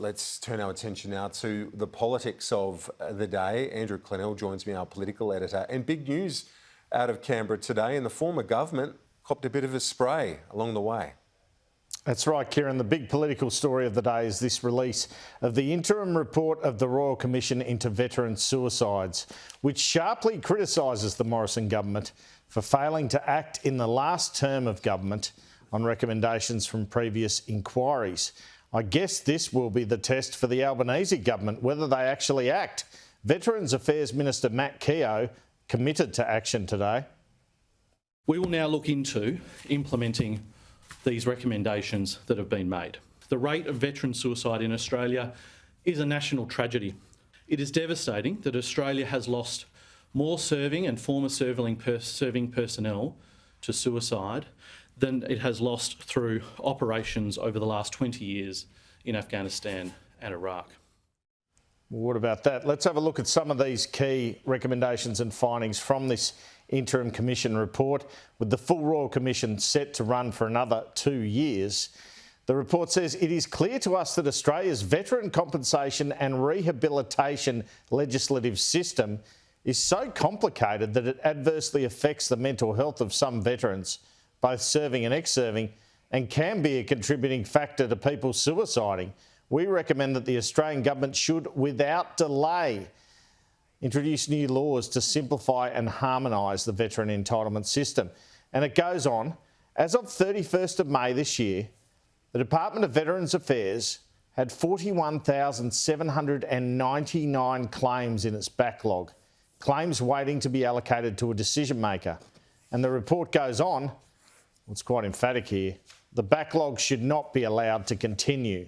let's turn our attention now to the politics of the day. Andrew Clennell joins me, our political editor. And big news out of Canberra today, and the former government copped a bit of a spray along the way. That's right, Kieran. The big political story of the day is this release of the interim report of the Royal Commission into veteran suicides, which sharply criticises the Morrison government for failing to act in the last term of government on recommendations from previous inquiries. I guess this will be the test for the Albanese government, whether they actually act. Veterans Affairs Minister Matt Keogh committed to action today. We will now look into implementing these recommendations that have been made. The rate of veteran suicide in Australia is a national tragedy. It is devastating that Australia has lost more serving and former serving personnel to suicide than it has lost through operations over the last 20 years in Afghanistan and Iraq. What about that? Let's have a look at some of these key recommendations and findings from this interim commission report, with the full Royal Commission set to run for another 2 years. The report says it is clear to us that Australia's veteran compensation and rehabilitation legislative system is so complicated that it adversely affects the mental health of some veterans, both serving and ex-serving, and can be a contributing factor to people suiciding. We recommend that the Australian government should, without delay, introduce new laws to simplify and harmonise the veteran entitlement system. And it goes on, as of 31st of May this year, the Department of Veterans Affairs had 41,799 claims in its backlog, claims waiting to be allocated to a decision maker. And the report goes on, it's quite emphatic here, the backlog should not be allowed to continue.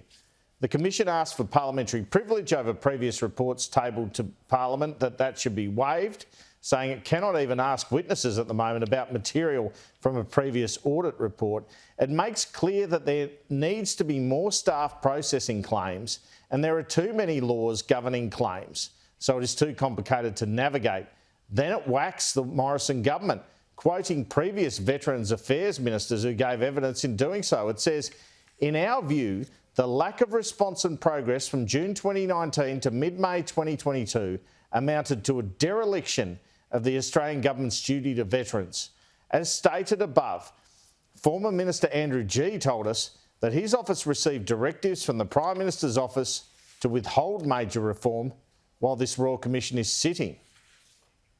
The Commission asked for parliamentary privilege over previous reports tabled to Parliament, that should be waived, saying it cannot even ask witnesses at the moment about material from a previous audit report. It makes clear that there needs to be more staff processing claims, and there are too many laws governing claims, so it is too complicated to navigate. Then it whacks the Morrison government, quoting previous Veterans Affairs ministers who gave evidence in doing so. It says, in our view, the lack of response and progress from June 2019 to mid-May 2022 amounted to a dereliction of the Australian government's duty to veterans. As stated above, former Minister Andrew Gee told us that his office received directives from the Prime Minister's office to withhold major reform while this Royal Commission is sitting.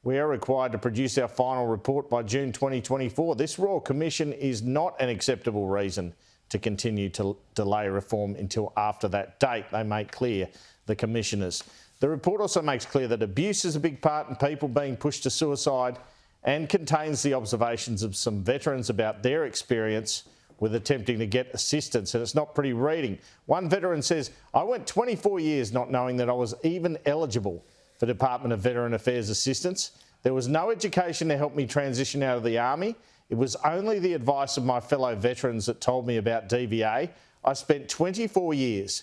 We are required to produce our final report by June 2024. This Royal Commission is not an acceptable reason to continue to delay reform until after that date, they make clear, the commissioners. The report also makes clear that abuse is a big part in people being pushed to suicide, and contains the observations of some veterans about their experience with attempting to get assistance, and it's not pretty reading. One veteran says, I went 24 years not knowing that I was even eligible for Department of Veteran Affairs assistance. There was no education to help me transition out of the Army. It was only the advice of my fellow veterans that told me about DVA. I spent 24 years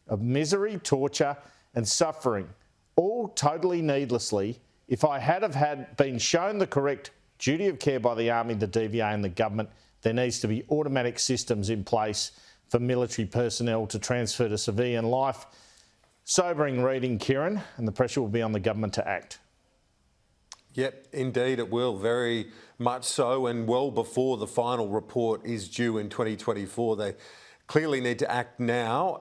of misery, torture and suffering, all totally needlessly. If I had been shown the correct duty of care by the Army, the DVA and the government, there needs to be automatic systems in place for military personnel to transfer to civilian life. Sobering reading, Kieran, and the pressure will be on the government to act. Yep, indeed it will, very much so, and well before the final report is due in 2024. They clearly need to act now.